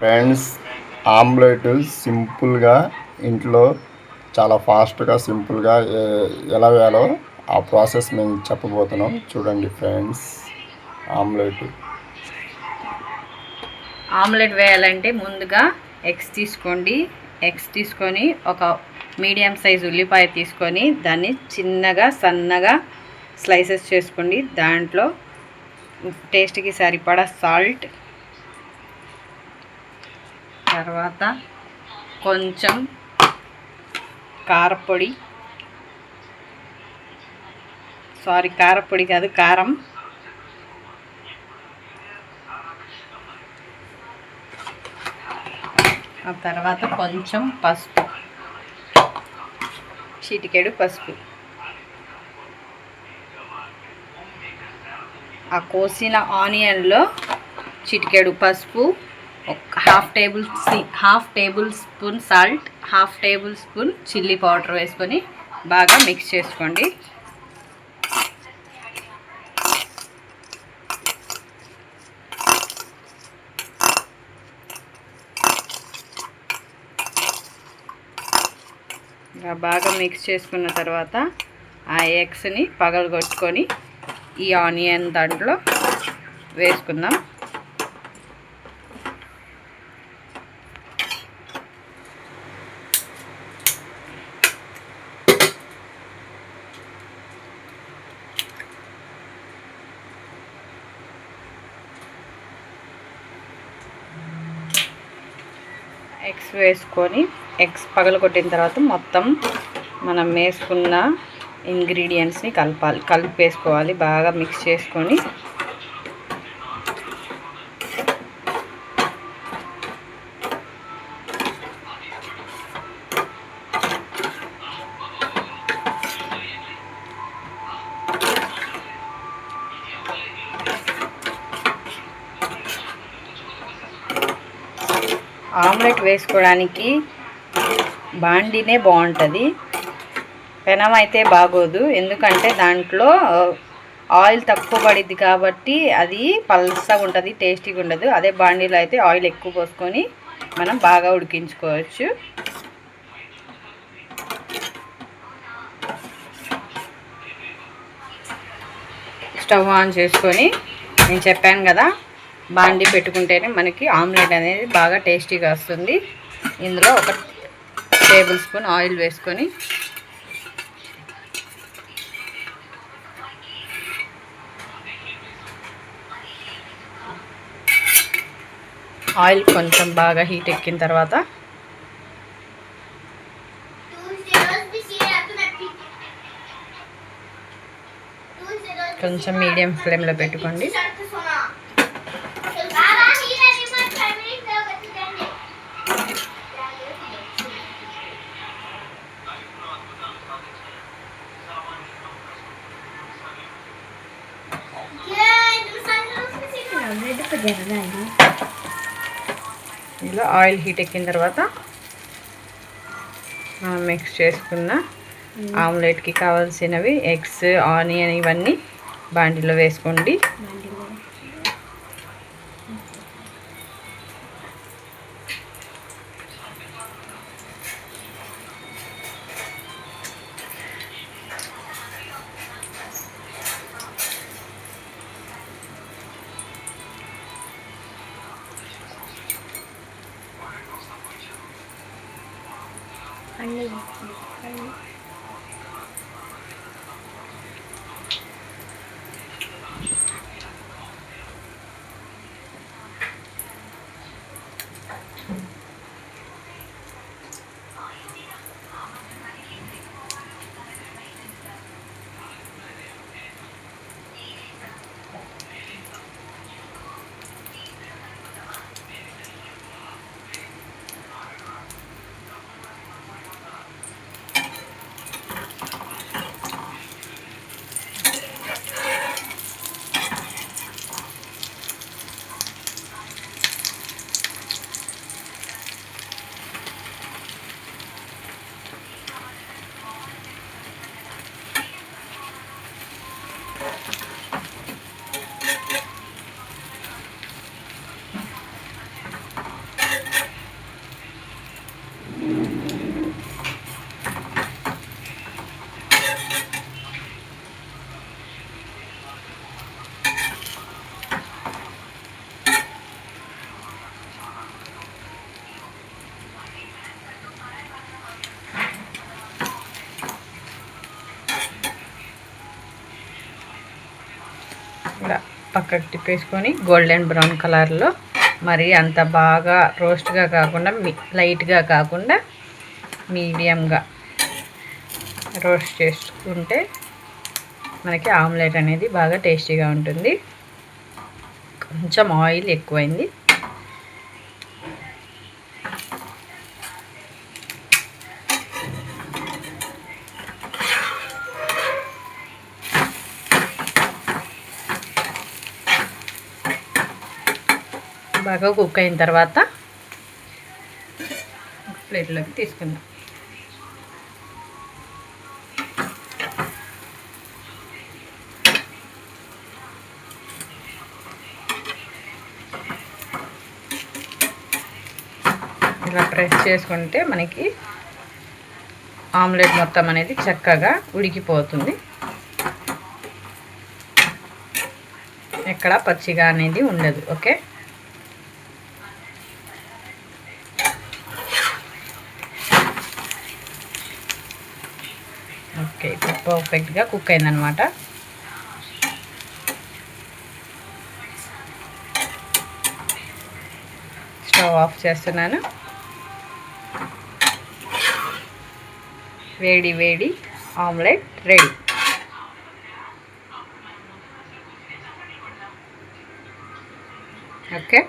Friends, omelette సింపుల్గా ఇంట్లో చాలా ఫాస్ట్గా సింపుల్గా ఎలా వేయాలో ఆ ప్రాసెస్ మేము చెప్పబోతున్నాం. చూడండి ఫ్రెండ్స్. ఆమ్లెట్ వేయాలంటే ముందుగా ఎగ్స్ తీసుకోండి. ఎగ్స్ తీసుకొని ఒక మీడియం సైజ్ ఉల్లిపాయ తీసుకొని దాన్ని చిన్నగా సన్నగా స్లైసెస్ చేసుకోండి. దాంట్లో టేస్ట్కి సరిపడా సాల్ట్, తర్వాత కొంచెం కారపొడి కాదు కారం, ఆ తర్వాత కొంచెం పసుపు, చిటికెడు పసుపు, ఆ కోసిన ఆనియన్లో చిటికెడు పసుపు, half table spoon salt, half table spoon chilli powder వేసుకొని బాగా మిక్స్ చేసుకోండి. బాగా మిక్స్ చేసుకున్న తర్వాత ఆ ఎగ్స్ని పగలగొట్టుకొని ఈ ఆనియన్ దాంట్లో వేసుకుందాం. ఎగ్స్ వేసుకొని ఎగ్స్ పగలగొట్టిన తర్వాత మొత్తం మనం వేసుకున్న ఇంగ్రీడియంట్స్ని కలిపేసుకోవాలి. బాగా మిక్స్ చేసుకొని ఆమ్లెట్ వేసుకోవడానికి బాండినే బాగుంటుంది. పెనం అయితే బాగోదు, ఎందుకంటే దాంట్లో ఆయిల్ తక్కువ పడిద్ది కాబట్టి అది పల్సగా ఉంటుంది, టేస్టీగా ఉండదు. అదే బాండీలో అయితే ఆయిల్ ఎక్కువ పోసుకొని మనం బాగా ఉడికించుకోవచ్చు. స్టవ్ ఆన్ చేసుకొని నేను చెప్పాను కదా, బాండీ పెట్టుకుంటేనే మనకి ఆమ్లెట్ అనేది బాగా టేస్టీగా వస్తుంది. ఇందులో ఒక టేబుల్ స్పూన్ ఆయిల్ వేసుకొని ఆయిల్ కొంచెం బాగా హీట్ ఎక్కిన తర్వాత కొంచెం మీడియం ఫ్లేమ్లో పెట్టుకోండి. ఇలా ఆయిల్ హీట్ ఎక్కిన తర్వాత మనం మిక్స్ చేసుకున్న ఆమ్లెట్కి కావాల్సినవి ఎగ్స్, ఆనియన్ ఇవన్నీ బాండీలో వేసుకోండి. పక్కకు తిప్పేసుకొని గోల్డెన్ బ్రౌన్ కలర్లో, మరి అంత బాగా రోస్ట్గా కాకుండా లైట్గా కాకుండా మీడియంగా రోస్ట్ చేసుకుంటే మనకి ఆమ్లెట్ అనేది బాగా టేస్టీగా ఉంటుంది. కొంచెం ఆయిల్ ఎక్కువైంది. బాగా కుక్ అయిన తర్వాత ప్లేట్లోకి తీసుకుందాం. ఇలా ప్రెస్ చేసుకుంటే మనకి ఆమ్లెట్ మొత్తం అనేది చక్కగా ఉడికిపోతుంది. ఎక్కడ పచ్చిగా అనేది ఉండదు. ఓకే, ఓకే, ఇప్పుడు పర్ఫెక్ట్గా కుక్ అయిందనమాట. స్టవ్ ఆఫ్ చేస్తున్నాను. వేడి వేడి ఆమ్లెట్ రెడీ. ఓకే.